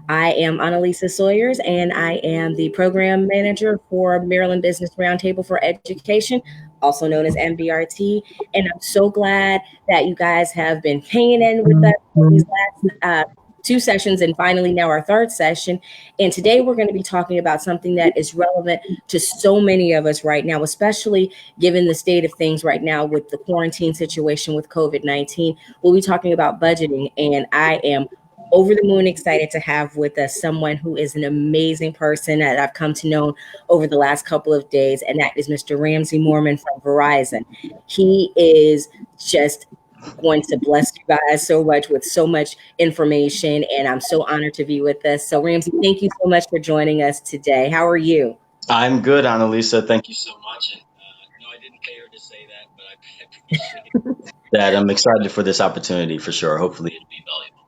I am Annalisa Sawyers, and I am the program manager for Maryland Business Roundtable for Education, also known as MBRT. And I'm so glad that you guys have been hanging in with us for these last two sessions and finally now our third session. And today we're going to be talking about something that is relevant to so many of us right now, especially given the state of things right now with the quarantine situation with COVID-19. We'll be talking about budgeting, and I am over the moon excited to have with us someone who is an amazing person that I've come to know over the last couple of days, and that is Mr. Ramsey Morman from Verizon. He is just going to bless you guys so much with so much information, and I'm so honored to be with us. So Ramsey, thank you so much for joining us today. How are you? I'm good, Annalisa. Thank you so much. And no, I didn't pay her to say that, but I appreciate that. I'm excited for this opportunity for sure. Hopefully it'll be valuable.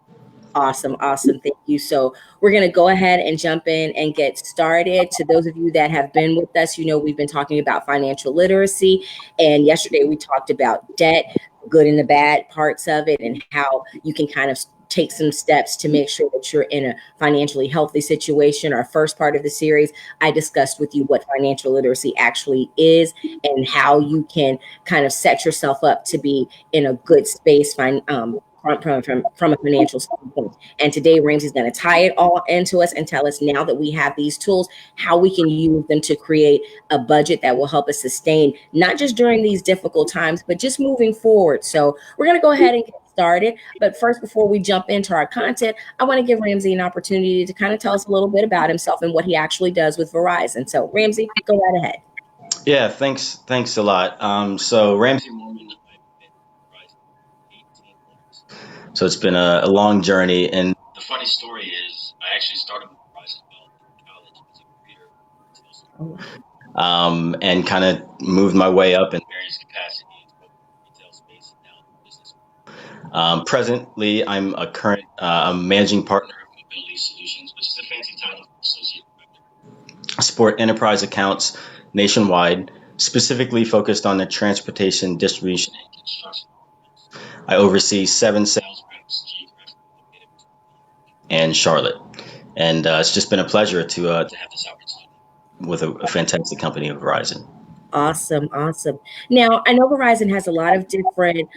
Awesome. Thank you. So we're going to go ahead and jump in and get started. To those of you that have been with us, we've been talking about financial literacy. And yesterday we talked about debt, good and the bad parts of it, and how you can kind of take some steps to make sure that you're in a financially healthy situation. Our first part of the series, I discussed with you what financial literacy actually is and how you can kind of set yourself up to be in a good space, from a financial standpoint. And today, Ramsey's going to tie it all into us and tell us, now that we have these tools, how we can use them to create a budget that will help us sustain, not just during these difficult times, but just moving forward. So we're going to go ahead and get started. But first, before we jump into our content, I want to give Ramsey an opportunity to kind of tell us a little bit about himself and what he actually does with Verizon. So Ramsey, go right ahead. Yeah, thanks a lot. So Ramsey Morman, so it's been a long journey, and the funny story is I actually started with Verizon in college as a recruiter, and kind of moved my way up in various capacities, both in the retail space and now in the business. Presently, I'm a current managing partner of Mobility Solutions, which is a fancy title for associate director. Support enterprise accounts nationwide, specifically focused on the transportation, distribution, and construction. I oversee 7 sales reps and Charlotte, and it's just been a pleasure to have this opportunity with a fantastic company of Verizon. Awesome. Now, I know Verizon has a lot of different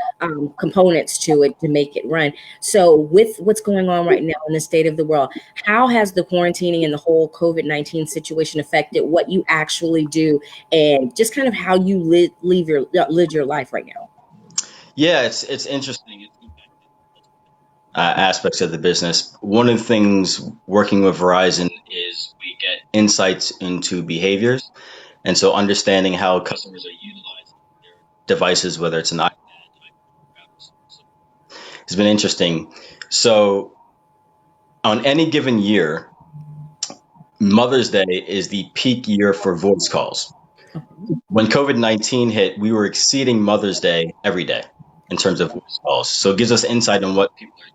components to it to make it run. So with what's going on right now in the state of the world, how has the quarantining and the whole COVID-19 situation affected what you actually do, and just kind of how you live your life right now? Yeah, it's interesting. It's aspects of the business. One of the things working with Verizon is we get insights into behaviors. And so understanding how customers are utilizing their devices, whether it's an iPad, has been interesting. So on any given year, Mother's Day is the peak year for voice calls. When COVID-19 hit, we were exceeding Mother's Day every day in terms of voice calls. So it gives us insight on what people are doing.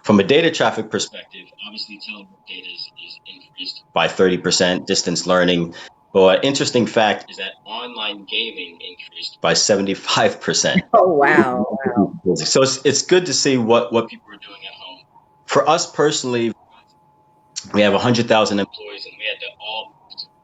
From a data traffic perspective, obviously telework data is increased by 30%, distance learning. But an interesting fact is that online gaming increased by 75%. Oh, wow. So it's good to see what people are doing at home. For us personally, we have 100,000 employees, and we had to all move to work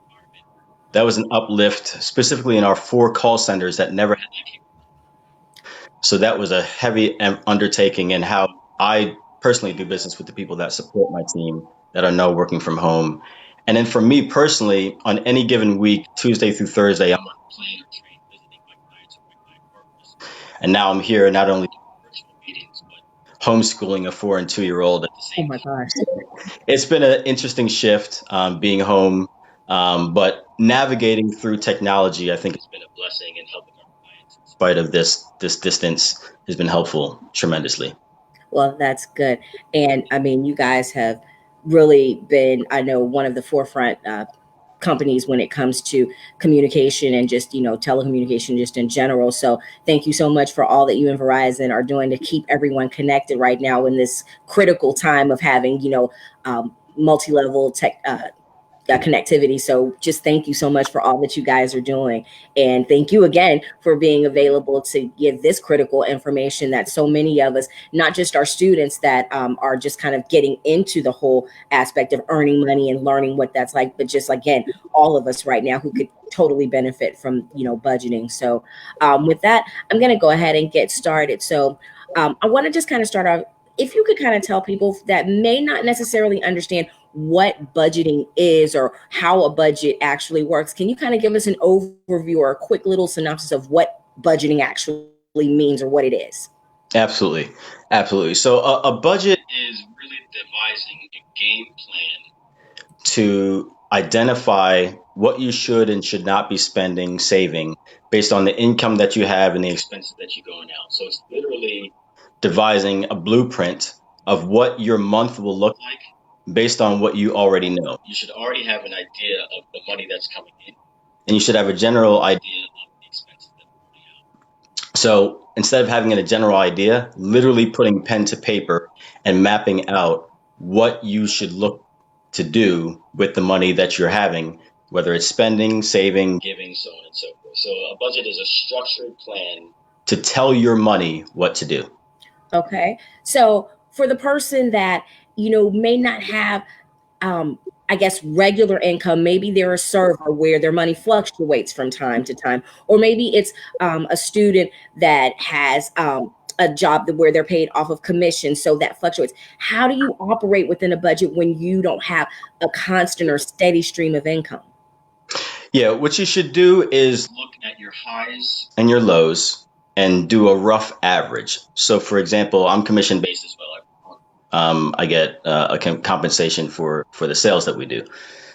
environment. That was an uplift, specifically in our 4 call centers that never had that capability. So that was a heavy undertaking in how I personally do business with the people that support my team that are now working from home. And then for me personally, on any given week, Tuesday through Thursday, I'm on a plane or train visiting my clients or my client partners. And now I'm here not only doing virtual meetings, but homeschooling a 4 and 2-year-old at the same time. Oh my gosh. It's been an interesting shift, being home, but navigating through technology, I think it's been a blessing, and helping our clients in spite of this distance has been helpful tremendously. Well, that's good. And I mean, you guys have really been, I know, one of the forefront companies when it comes to communication and just, telecommunication just in general. So thank you so much for all that you and Verizon are doing to keep everyone connected right now in this critical time of having, multi-level connectivity. So just thank you so much for all that you guys are doing. And thank you again for being available to give this critical information that so many of us, not just our students that are just kind of getting into the whole aspect of earning money and learning what that's like, but just again, all of us right now who could totally benefit from, budgeting. So with that, I'm going to go ahead and get started. So I want to just kind of start off. If you could kind of tell people that may not necessarily understand what budgeting is or how a budget actually works, can you kind of give us an overview or a quick little synopsis of what budgeting actually means or what it is? Absolutely. Absolutely. So a budget is really devising a game plan to identify what you should and should not be spending, saving based on the income that you have and the expenses that you're going out. So it's literally devising a blueprint of what your month will look like based on what you already know. You should already have an idea of the money that's coming in, and you should have a general idea of the expenses that are going out. So instead of having a general idea, literally putting pen to paper and mapping out what you should look to do with the money that you're having, whether it's spending, saving, giving, so on and so forth. So a budget is a structured plan to tell your money what to do. Okay. So for the person that, may not have, um, I guess, regular income, maybe they're a server where their money fluctuates from time to time, or maybe it's a student that has a job where they're paid off of commission, so that fluctuates. How do you operate within a budget when you don't have a constant or steady stream of income? Yeah, what you should do is look at your highs and your lows and do a rough average. So, for example, I'm commission based as well. I get compensation for the sales that we do.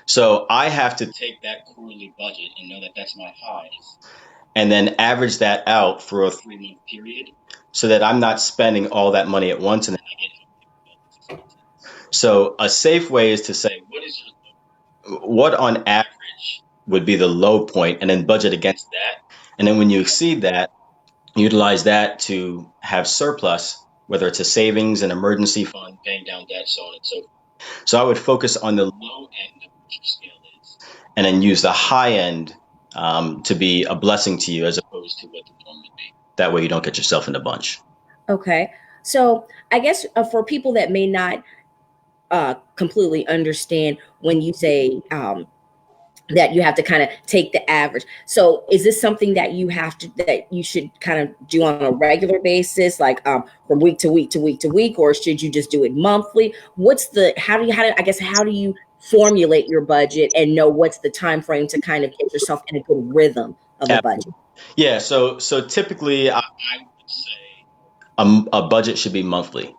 So I have to take that quarterly budget and know that that's my highs, and then average that out for a 3 month period, so that I'm not spending all that money at once and then I get hit. So a safe way is to say what on average would be the low point, and then budget against that. And then when you exceed that, utilize that to have surplus, whether it's a savings, an emergency fund, paying down debt, so on and so forth. So I would focus on the low end of what your scale is, and then use the high end to be a blessing to you as opposed to what the norm would be. That way you don't get yourself in a bunch. Okay. So I guess for people that may not completely understand when you say that you have to kind of take the average. So is this something that you should kind of do on a regular basis, like from week to week to week to week, or should you just do it monthly? How do you formulate your budget and know what's the time frame to kind of get yourself in a good rhythm of a budget? Yeah, so typically I would say a budget should be monthly.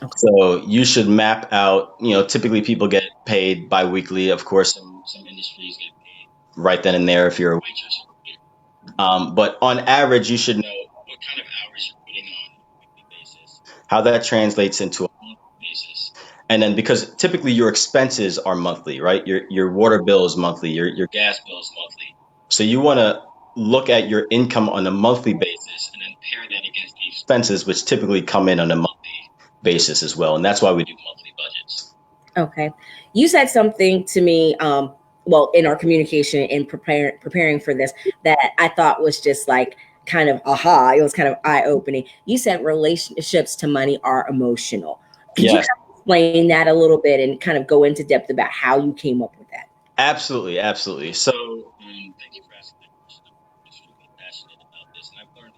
Okay. So you should map out, typically people get paid biweekly. Of course, some industries get paid right then and there if you're a waitress or a waiter. But on average, you should know what kind of hours you're putting on a weekly basis, how that translates into a monthly basis. And then because typically your expenses are monthly, right? Your water bill is monthly, your gas bill is monthly. So you want to look at your income on a monthly basis and then pair that against the expenses, which typically come in on a monthly basis as well. And that's why we do monthly budgets. Okay. You said something to me, well, in our communication and preparing for this, that I thought was just like kind of aha. It was kind of eye opening. You said relationships to money are emotional. Could you Yes, kind of explain that a little bit and kind of go into depth about how you came up with that? absolutely, absolutely. So thank you for asking that question. I'm extremely passionate about this, and I've learned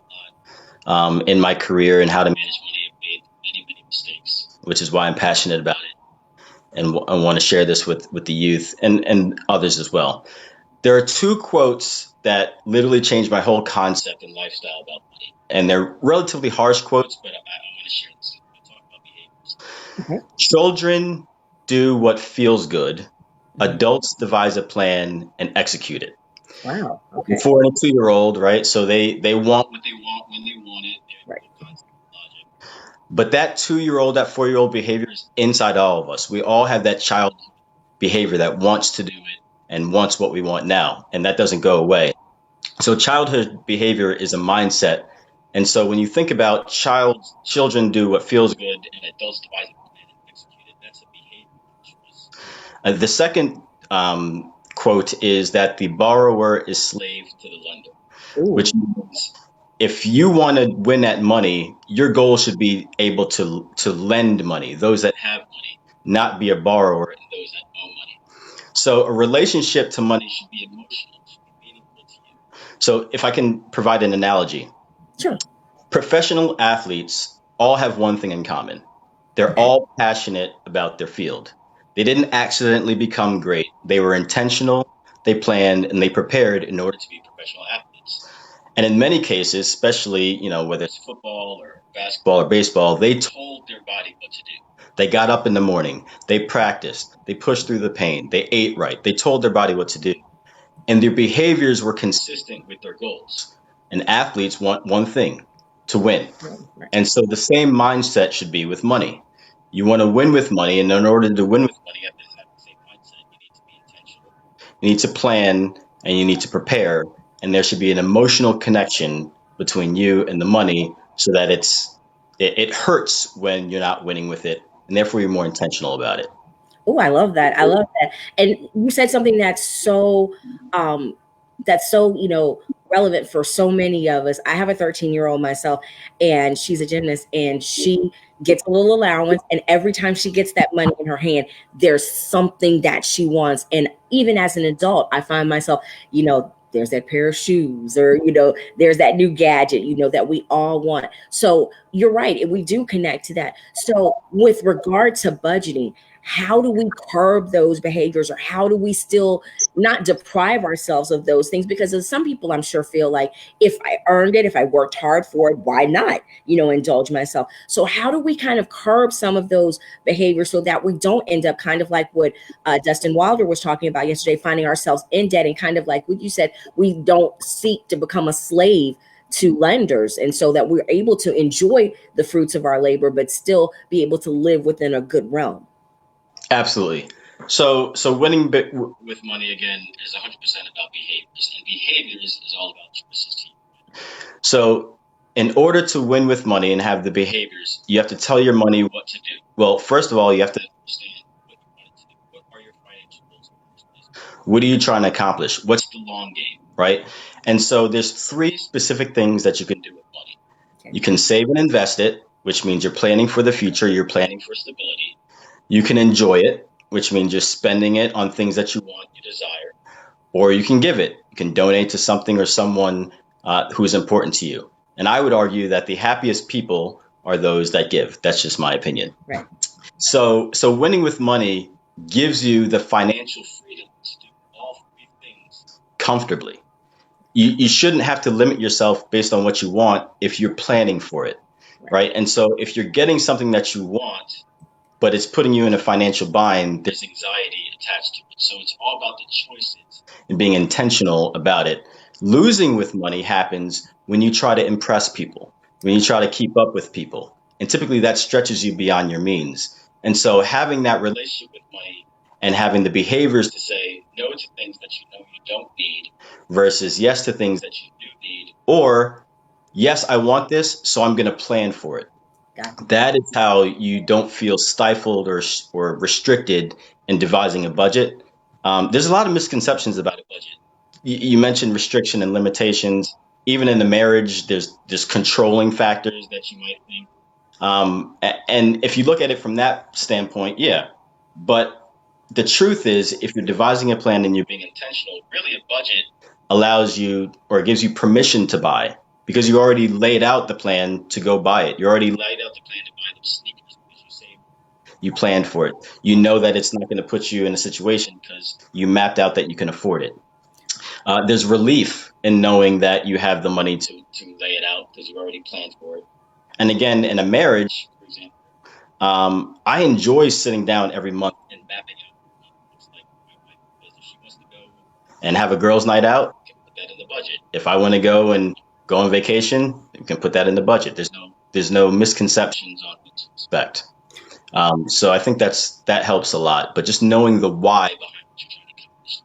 a lot in my career and how to manage money. I've made many, many mistakes, which is why I'm passionate about it, and I want to share this with the youth and others as well. There are two quotes that literally changed my whole concept and lifestyle about money, and they're relatively harsh quotes, but I want to share this. I talk about behaviors. Okay. Children do what feels good. Adults devise a plan and execute it. Wow. Okay. 4 and a 2-year-old, right? So they want what they want when they want it. Right. There's no concept of logic. But that 2-year-old, that 4-year-old behavior is inside all of us. We all have that child behavior that wants to do it and wants what we want now, and that doesn't go away. So childhood behavior is a mindset. And so when you think about children do what feels good and adults devise a plan and execute it, that's a behavior choice. The second quote is that the borrower is slave to the lender, Ooh, which means if you want to win that money, your goal should be able to lend money, those that have money, not be a borrower and those that owe money. So a relationship to money should be emotional, should be meaningful to you. So if I can provide an analogy, sure. professional athletes all have one thing in common. They're Okay. all passionate about their field. They didn't accidentally become great. They were intentional, they planned, and they prepared in order to be professional athletes. And in many cases, especially, whether it's football or basketball or baseball, they told their body what to do. They got up in the morning, they practiced, they pushed through the pain, they ate right, they told their body what to do. And their behaviors were consistent with their goals. And athletes want one thing, to win. Right. And so the same mindset should be with money. You want to win with money, and in order to win with money, you have to have the same mindset. You need to be intentional. You need to plan and you need to prepare. And there should be an emotional connection between you and the money so that it hurts when you're not winning with it, and therefore you're more intentional about it. Oh, I love that. I love that. And you said something um that's so, relevant for so many of us. I have a 13-year-old myself, and she's a gymnast, and she gets a little allowance, and every time she gets that money in her hand, there's something that she wants. And even as an adult, I find myself, there's that pair of shoes, or there's that new gadget, that we all want. So you're right, and we do connect to that. So with regard to budgeting, how do we curb those behaviors, or how do we still not deprive ourselves of those things? Because some people, I'm sure, feel like if I earned it, if I worked hard for it, why not, indulge myself? So how do we kind of curb some of those behaviors so that we don't end up kind of like what Dustin Wilder was talking about yesterday, finding ourselves in debt, and kind of like what you said, we don't seek to become a slave to lenders, and so that we're able to enjoy the fruits of our labor but still be able to live within a good realm. Absolutely. So winning with money again is 100% about behaviors, and behaviors is all about choices. So, in order to win with money and have the behaviors, you have to tell your money what to do. Well, first of all, you have to understand what you want it to do. What are your financial goals in the first place? What are you trying to accomplish? What's the long game, right? And so there's three specific things that you can do with money. Okay. You can save and invest it, which means you're planning for the future, you're planning for stability. You can enjoy it, which means you're spending it on things that you want, you desire, or you can give it. You can donate to something or someone who is important to you. And I would argue that the happiest people are those that give. That's just my opinion. Right. So winning with money gives you the financial freedom to do all three things comfortably. You shouldn't have to limit yourself based on what you want if you're planning for it, right? And so if you're getting something that you want, but it's putting you in a financial bind, there's anxiety attached to it. So it's all about the choices and being intentional about it. Losing with money happens when you try to impress people, when you try to keep up with people. And typically that stretches you beyond your means. And so having that relationship with money and having the behaviors to say no to things that you know you don't need versus yes to things that you do need, or yes, I want this, so I'm going to plan for it. That is how you don't feel stifled or restricted in devising a budget. There's a lot of misconceptions about a budget. You mentioned restriction and limitations. Even in the marriage, there's controlling factors that you might think. And if you look at it from that standpoint, yeah. But the truth is, if you're devising a plan and you're being intentional, really a budget allows you or gives you permission to buy because you already laid out the plan to go buy it. You already laid out the plan to buy those sneakers because you saved. You planned for it. You know that it's not going to put you in a situation because you mapped out that you can afford it. There's relief in knowing that you have the money to lay it out because you already planned for it. And again, in a marriage, for example, I enjoy sitting down every month and mapping out what it looks like for my wife because if she wants to go and have a girls' night out, we can put that in the budget. If I want to go and go on vacation, we can put that in the budget. There's no misconceptions on what to expect. So I think that helps a lot. But just knowing the why behind what you're trying to accomplish.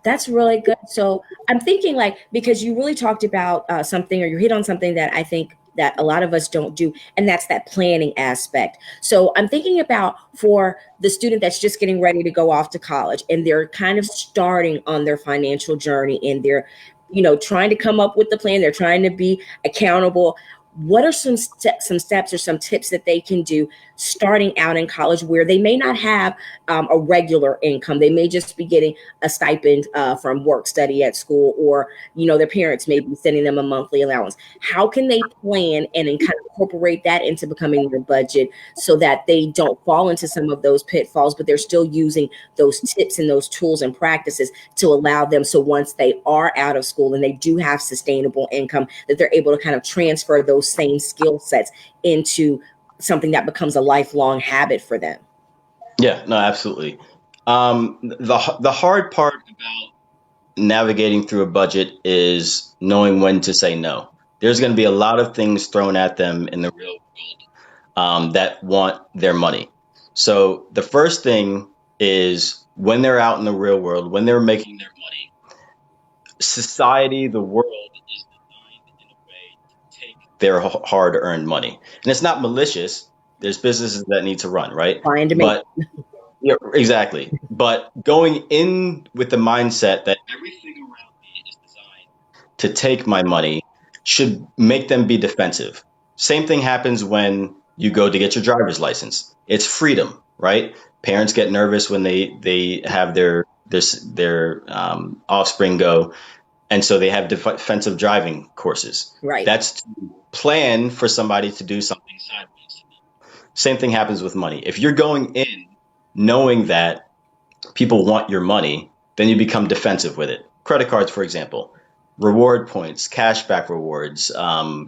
That's really good. So I'm thinking, like, because you really talked about something, or you hit on something that I think that a lot of us don't do, and that's that planning aspect. So I'm thinking about for the student that's just getting ready to go off to college and they're kind of starting on their financial journey and they're, trying to come up with the plan, they're trying to be accountable. What are some steps or some tips that they can do starting out in college where they may not have a regular income? They may just be getting a stipend from work study at school, or their parents may be sending them a monthly allowance. How can they plan and then kind of incorporate that into becoming their budget so that they don't fall into some of those pitfalls, but they're still using those tips and those tools and practices to allow them, so once they are out of school and they do have sustainable income, that they're able to kind of transfer those same skill sets into something that becomes a lifelong habit for them? Yeah, no, absolutely. The hard part about navigating through a budget is knowing when to say no. There's going to be a lot of things thrown at them in the real world that want their money. So the first thing is when they're out in the real world, when they're making their money, society, the world is designed in a way to take their hard-earned money. And it's not malicious. There's businesses that need to run, right? Trying to make But yeah, exactly. But going in with the mindset that everything around me is designed to take my money should make them be defensive. Same thing happens when you go to get your driver's license. It's freedom, right? Parents get nervous when they have their offspring go, and so they have defensive driving courses. right. That's to plan for somebody to do something sideways. Same thing happens with money. If you're going in knowing that people want your money, then you become defensive with it. Credit cards, for example, reward points, cashback rewards,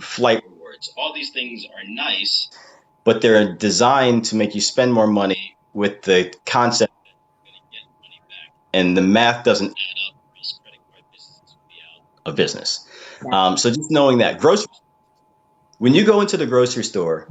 flight rewards, all these things are nice, but they're designed to make you spend more money with the concept that you're going to get money back. And the math doesn't add up, or else credit card businesses will be out of business. Yeah. So just knowing that. When you go into the grocery store,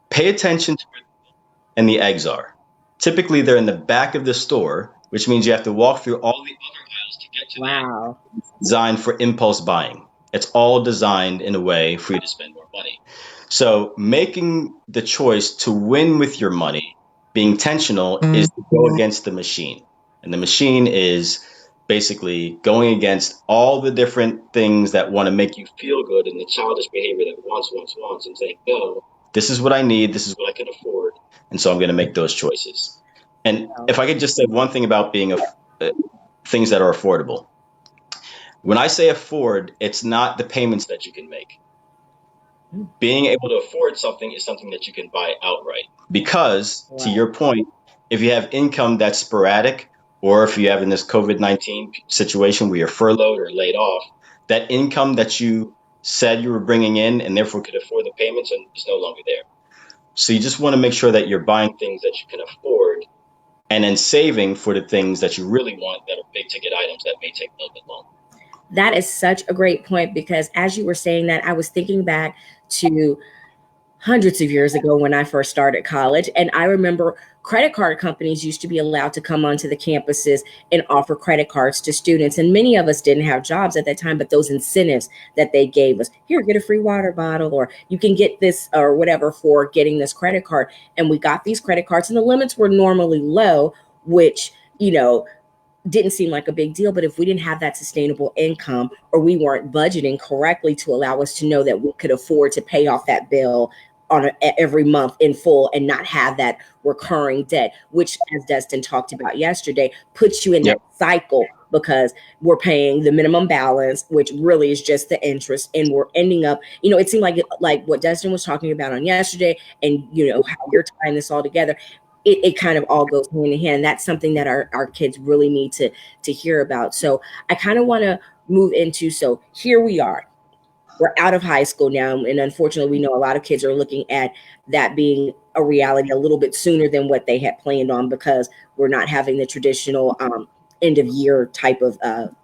pay attention to where the milk and the eggs are. Typically, they're in the back of the store, which means you have to walk through all the other aisles to get to the egg. Wow. Designed for impulse buying. It's all designed in a way for you to spend more money. So making the choice to win with your money, being intentional, is to go against the machine. And the machine is basically going against all the different things that want to make you feel good and the childish behavior that wants, and saying, no, this is what I need, this is what I can afford, and so I'm going to make those choices. And if I could just say one thing about being things that are affordable. When I say afford, it's not the payments that you can make. Being able to afford something is something that you can buy outright. Because, to your point, if you have income that's sporadic, or if you have in this COVID-19 situation where you're furloughed or laid off, that income that you said you were bringing in and therefore could afford the payments is no longer there. So you just want to make sure that you're buying things that you can afford and then saving for the things that you really want that are big ticket items that may take a little bit longer. That is such a great point, because as you were saying that, I was thinking back to hundreds of years ago when I first started college. And I remember credit card companies used to be allowed to come onto the campuses and offer credit cards to students. And many of us didn't have jobs at that time, but those incentives that they gave us, here, get a free water bottle, or you can get this or whatever for getting this credit card. And we got these credit cards, and the limits were normally low, which, didn't seem like a big deal. But if we didn't have that sustainable income, or we weren't budgeting correctly to allow us to know that we could afford to pay off that bill every month in full and not have that recurring debt, which, as Dustin talked about yesterday, puts you in that cycle, because we're paying the minimum balance, which really is just the interest, and we're ending up, it seemed like what Dustin was talking about on yesterday, and how you're tying this all together. It kind of all goes hand in hand. That's something that our kids really need to hear about. So I kind of want to move into, so here we are. We're out of high school now, and unfortunately, we know a lot of kids are looking at that being a reality a little bit sooner than what they had planned on, because we're not having the traditional end of year type of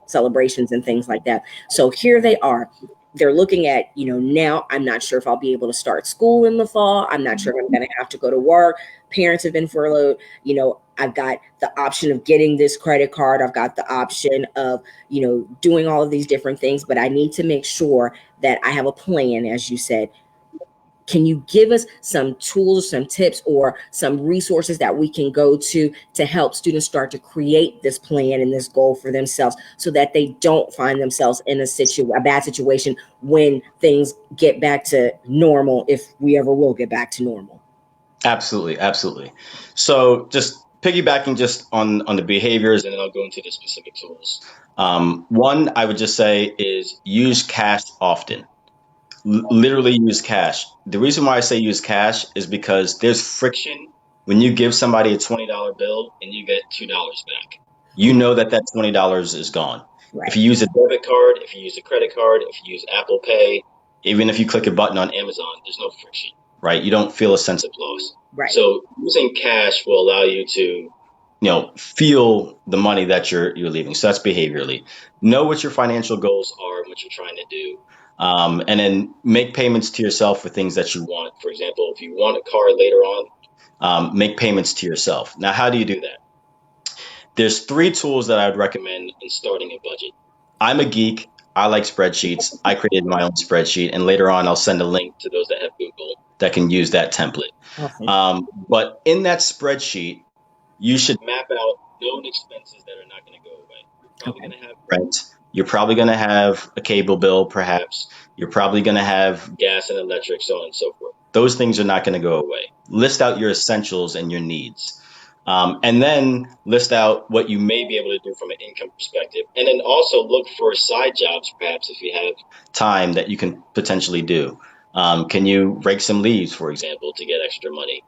celebrations and things like that. So here they are. they're looking at, now I'm not sure if I'll be able to start school in the fall. I'm not sure if I'm going to have to go to work. Parents have been furloughed. I've got the option of getting this credit card. I've got the option of, doing all of these different things, but I need to make sure that I have a plan, as you said. Can you give us some tools, some tips, or some resources that we can go to help students start to create this plan and this goal for themselves so that they don't find themselves in a bad situation when things get back to normal, if we ever will get back to normal? Absolutely, absolutely. So just piggybacking just on the behaviors, and then I'll go into the specific tools. One, I would just say is use cash often. Literally use cash. The reason why I say use cash is because there's friction when you give somebody a $20 bill and you get $2 back. You know that that $20 is gone. Right. If you use a debit card, if you use a credit card, if you use Apple Pay, even if you click a button on Amazon, there's no friction, right? You don't feel a sense of loss. Right. So using cash will allow you to, feel the money that you're leaving. So that's behaviorally. Know what your financial goals are and what you're trying to do. And then make payments to yourself for things that you want. For example, if you want a car later on, make payments to yourself. Now, how do you do that? There's 3 tools that I would recommend in starting a budget. I'm a geek. I like spreadsheets. I created my own spreadsheet, and later on, I'll send a link to those that have Google that can use that template. Awesome. But in that spreadsheet, you should map out known expenses that are not going to go away. You're probably going to have rent. You're probably going to have a cable bill, perhaps. You're probably going to have gas and electric, so on and so forth. Those things are not going to go away. List out your essentials and your needs. And then list out what you may be able to do from an income perspective. And then also look for side jobs, perhaps, if you have time that you can potentially do. Can you rake some leaves, for example, to get extra money,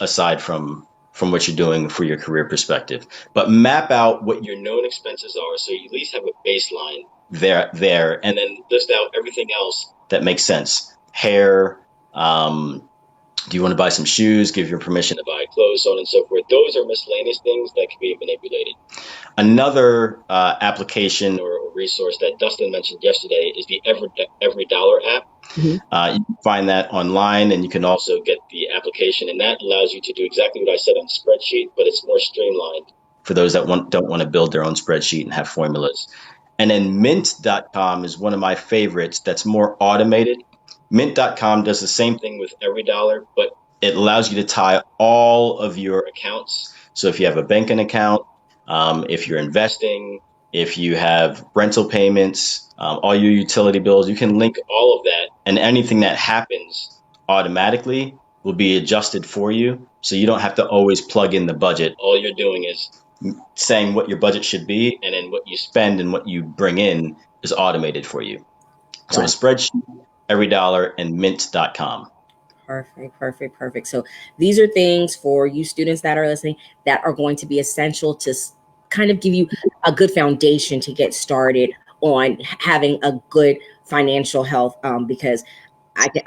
aside from what you're doing for your career perspective? But map out what your known expenses are, so you at least have a baseline there, and then list out everything else that makes sense. Hair, do you want to buy some shoes? Give your permission to buy clothes, so on and so forth. Those are miscellaneous things that can be manipulated. Another application or resource that Dustin mentioned yesterday is the Every Dollar app. Mm-hmm. You can find that online, and you can also get the application, and that allows you to do exactly what I said on the spreadsheet, but it's more streamlined for those that don't want to build their own spreadsheet and have formulas. And then Mint.com is one of my favorites that's more automated. Mint.com does the same thing with Every Dollar, but it allows you to tie all of your accounts. So if you have a banking account, if you're investing, if you have rental payments, all your utility bills, you can link all of that, and anything that happens automatically will be adjusted for you. So you don't have to always plug in the budget. All you're doing is saying what your budget should be, and then what you spend and what you bring in is automated for you. So a spreadsheet, Every Dollar, and Mint.com. Perfect. So these are things for you students that are listening that are going to be essential to kind of give you a good foundation to get started on having a good financial health, because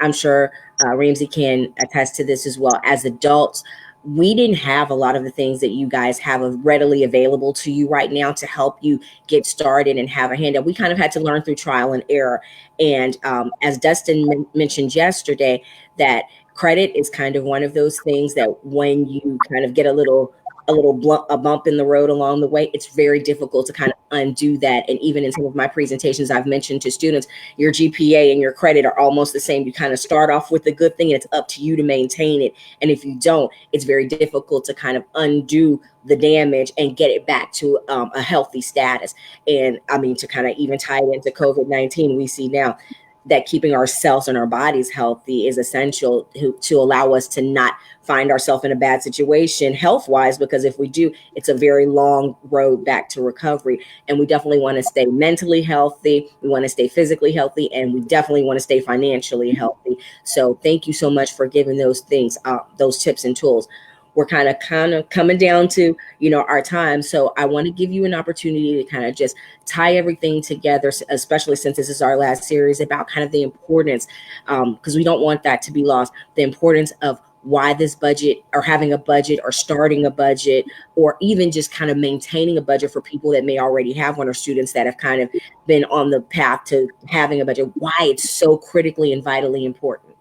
I'm sure Ramsey can attest to this as well. As adults, we didn't have a lot of the things that you guys have readily available to you right now to help you get started and have a handout. We kind of had to learn through trial and error. And as Dustin mentioned yesterday, that credit is kind of one of those things that when you kind of get a bump in the road along the way, it's very difficult to kind of undo that. And even in some of my presentations, I've mentioned to students, your GPA and your credit are almost the same. You kind of start off with a good thing, and it's up to you to maintain it. And if you don't, it's very difficult to kind of undo the damage and get it back to a healthy status. And I mean, to kind of even tie it into COVID-19, we see now that keeping ourselves and our bodies healthy is essential to allow us to not find ourselves in a bad situation health-wise, because if we do, it's a very long road back to recovery. And we definitely want to stay mentally healthy, we want to stay physically healthy, and we definitely want to stay financially healthy. So thank you so much for giving those things, those tips and tools. We're kind of coming down to, our time. So I want to give you an opportunity to kind of just tie everything together, especially since this is our last series, about kind of the importance, because we don't want that to be lost, the importance of why this budget, or having a budget, or starting a budget, or even just kind of maintaining a budget for people that may already have one, or students that have kind of been on the path to having a budget, why it's so critically and vitally important.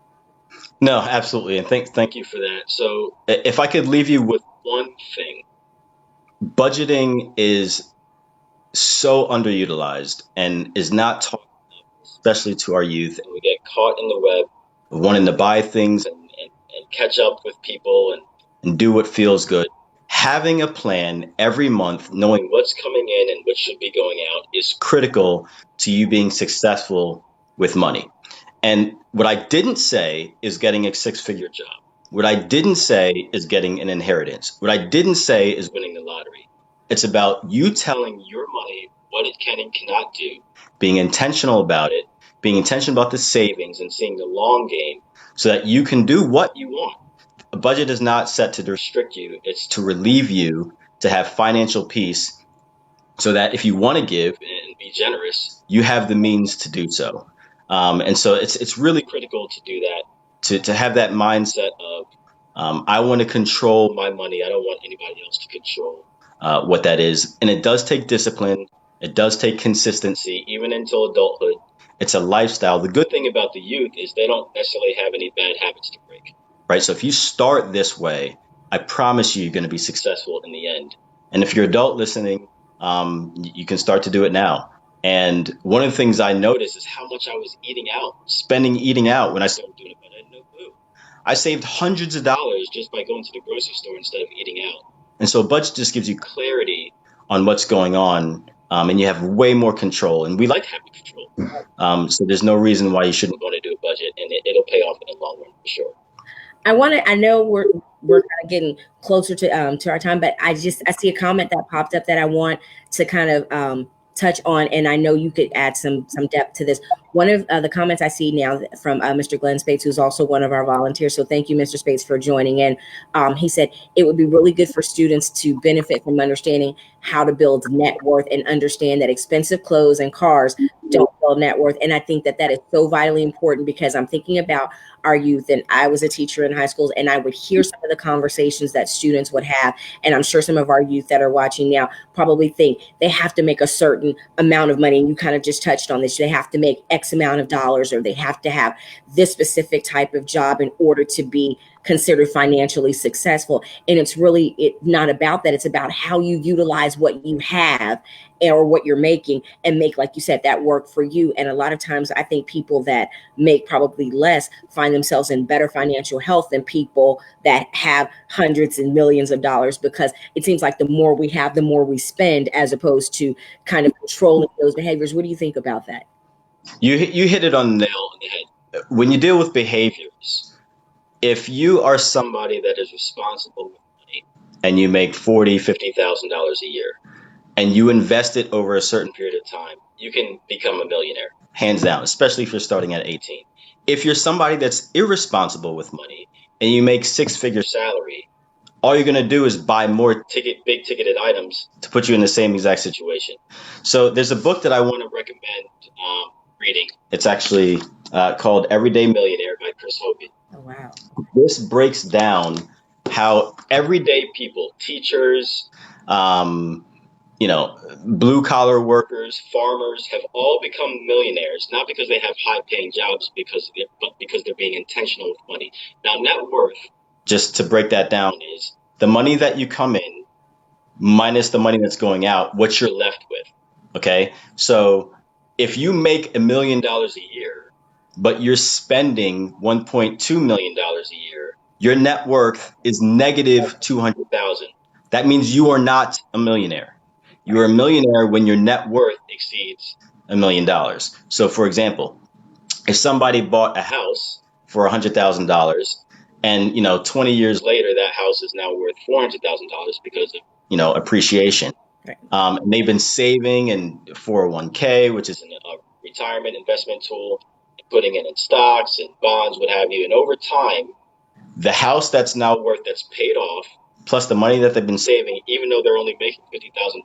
No, absolutely. And thank you for that. So if I could leave you with one thing, budgeting is so underutilized and is not taught, especially to our youth. And we get caught in the web of wanting to buy things and catch up with people and do what feels good. Having a plan every month, knowing what's coming in and what should be going out, is critical to you being successful with money. And what I didn't say is getting a six-figure job. What I didn't say is getting an inheritance. What I didn't say is winning the lottery. It's about you telling your money what it can and cannot do, being intentional about it, being intentional about the savings and seeing the long game so that you can do what you want. A budget is not set to restrict you. It's to relieve you, to have financial peace so that if you want to give and be generous, you have the means to do so. And so it's really critical to do that, to have that mindset of I want to control my money. I don't want anybody else to control what that is. And it does take discipline. It does take consistency, even until adulthood. It's a lifestyle. The good thing about the youth is they don't necessarily have any bad habits to break, right? So if you start this way, I promise you, you're going to be successful in the end. And if you're an adult listening, you can start to do it now. And one of the things I noticed is how much I was spending eating out when I started doing it, but I had no clue. I saved hundreds of dollars just by going to the grocery store instead of eating out. And so a budget just gives you clarity on what's going on, and you have way more control. And we like having control. So there's no reason why you shouldn't want to do a budget, and it'll pay off in the long run for sure. I know we're kind of getting closer to our time, but I see a comment that popped up that I want to kind of touch on, and I know you could add some depth to this. One of the comments I see now from Mr. Glenn Spates, who's also one of our volunteers. So thank you, Mr. Spates, for joining in. He said it would be really good for students to benefit from understanding how to build net worth and understand that expensive clothes and cars don't build net worth. And I think that is so vitally important, because I'm thinking about our youth, and I was a teacher in high schools, and I would hear some of the conversations that students would have. And I'm sure some of our youth that are watching now probably think they have to make a certain amount of money. And you kind of just touched on this. They have to make X amount of dollars, or they have to have this specific type of job in order to be considered financially successful. And it's really not about that. It's about how you utilize what you have or what you're making, and make, like you said, that work for you. And a lot of times I think people that make probably less find themselves in better financial health than people that have hundreds and millions of dollars, because it seems like the more we have, the more we spend, as opposed to kind of controlling those behaviors. What do you think about that? You hit it on the nail on the head. When you deal with behaviors, if you are somebody that is responsible with money and you make $40,000-$50,000 a year and you invest it over a certain period of time, you can become a millionaire, hands down, especially if you're starting at 18. If you're somebody that's irresponsible with money and you make six-figure salary, all you're going to do is buy more big ticketed items to put you in the same exact situation. So there's a book that I want to recommend reading. It's actually called Everyday Millionaire by Chris Hogan. Oh, wow. This breaks down how everyday people, teachers, blue collar workers, farmers, have all become millionaires, not because they have high paying jobs, but because they're being intentional with money. Now, net worth, just to break that down, is the money that you come in minus the money that's going out, what you're left with. Okay. So if you make $1 million a year, but you're spending $1.2 million a year, your net worth is negative 200,000. That means you are not a millionaire. You are a millionaire when your net worth exceeds $1 million. So for example, if somebody bought a house for $100,000 and 20 years later that house is now worth $400,000 because of appreciation. Right. And they've been saving in 401k, which is a retirement investment tool, putting it in stocks and bonds, what have you. And over time, the house that's paid off, plus the money that they've been saving, even though they're only making $50,000,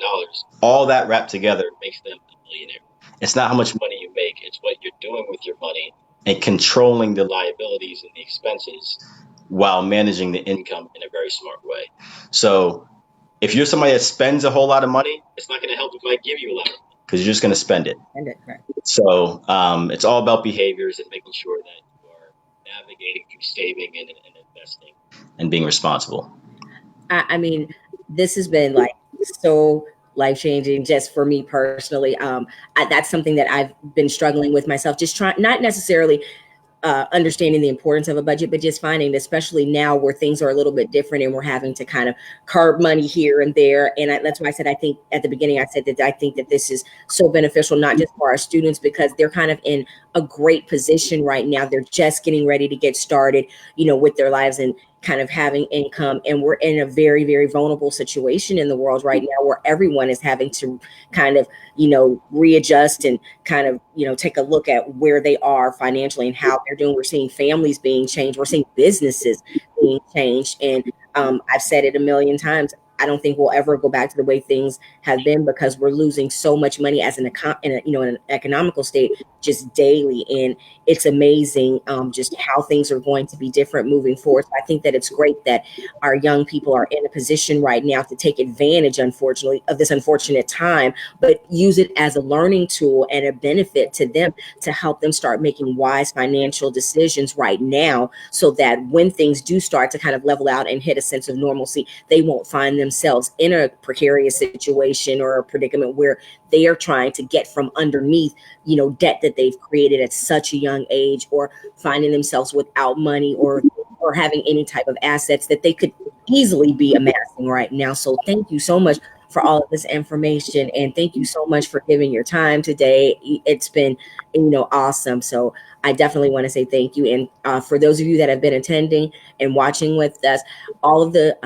all that wrapped together makes them a millionaire. It's not how much money you make, it's what you're doing with your money and controlling the liabilities and the expenses while managing the income in a very smart way. So if you're somebody that spends a whole lot of money, it's not going to help if I give you a lot of money because you're just going to spend it. Right. So it's all about behaviors and making sure that you are navigating through saving and investing and being responsible. I mean, this has been like so life changing just for me personally. That's something that I've been struggling with myself, just trying, not necessarily understanding the importance of a budget, but just finding, especially now where things are a little bit different and we're having to kind of carve money here and there. And that's why I said, I think at the beginning, I said that I think that this is so beneficial, not just for our students, because they're kind of in a great position right now. They're just getting ready to get started, with their lives and kind of having income. And we're in a very, very vulnerable situation in the world right now where everyone is having to kind of, readjust and kind of, take a look at where they are financially and how they're doing. We're seeing families being changed. We're seeing businesses being changed. And I've said it a million times. I don't think we'll ever go back to the way things have been because we're losing so much money as in an economical state just daily. And it's amazing just how things are going to be different moving forward. So I think that it's great that our young people are in a position right now to take advantage, unfortunately, of this unfortunate time, but use it as a learning tool and a benefit to them to help them start making wise financial decisions right now so that when things do start to kind of level out and hit a sense of normalcy, they won't find themselves in a precarious situation or a predicament where they are trying to get from underneath, debt that they've created at such a young age, or finding themselves without money or having any type of assets that they could easily be amassing right now. So thank you so much for all of this information, and thank you so much for giving your time today. It's been awesome. So I definitely want to say thank you. And for those of you that have been attending and watching with us, all of the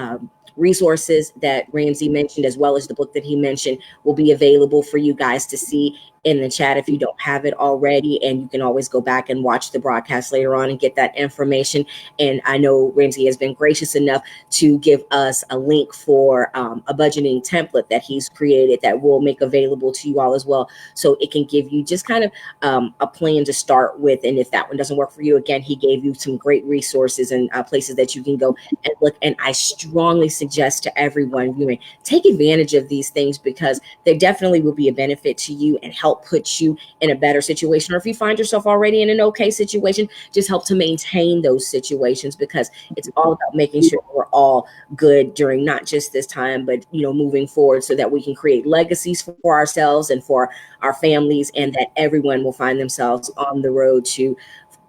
resources that Ramsey mentioned, as well as the book that he mentioned, will be available for you guys to see in the chat if you don't have it already. And you can always go back and watch the broadcast later on and get that information. And I know Ramsey has been gracious enough to give us a link for a budgeting template that he's created that we'll make available to you all as well. So it can give you just kind of a plan to start with. And if that one doesn't work for you, again, he gave you some great resources and places that you can go and look. And I strongly suggest to everyone viewing, take advantage of these things because they definitely will be a benefit to you and help put you in a better situation. Or if you find yourself already in an okay situation, just help to maintain those situations, because it's all about making sure we're all good during not just this time, but moving forward, so that we can create legacies for ourselves and for our families, and that everyone will find themselves on the road to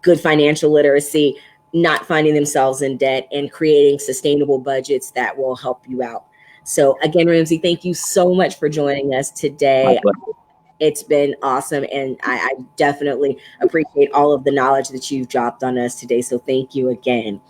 good financial literacy, not finding themselves in debt, and creating sustainable budgets that will help you out. So again, Ramsey, thank you so much for joining us today. It's been awesome, and I definitely appreciate all of the knowledge that you've dropped on us today. So thank you again.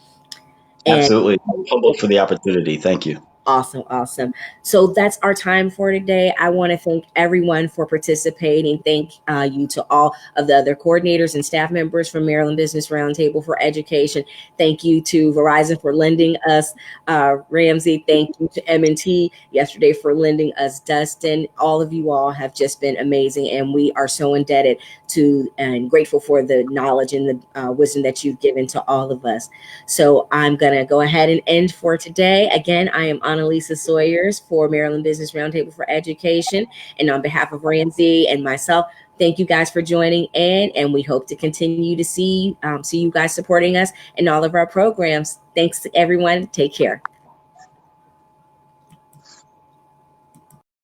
Absolutely. I'm humbled for the opportunity. Thank you. Awesome. So that's our time for today. I want to thank everyone for participating. Thank you to all of the other coordinators and staff members from Maryland Business Roundtable for Education. Thank you to Verizon for lending us Ramsey. Thank you to M&T yesterday for lending us Dustin. All of you all have just been amazing, and we are so indebted to and grateful for the knowledge and the wisdom that you've given to all of us. So I'm going to go ahead and end for today. Again, I am Annalisa Sawyers for Maryland Business Roundtable for Education. And on behalf of Ramsey and myself, thank you guys for joining in. And we hope to continue to see you guys supporting us in all of our programs. Thanks to everyone. Take care.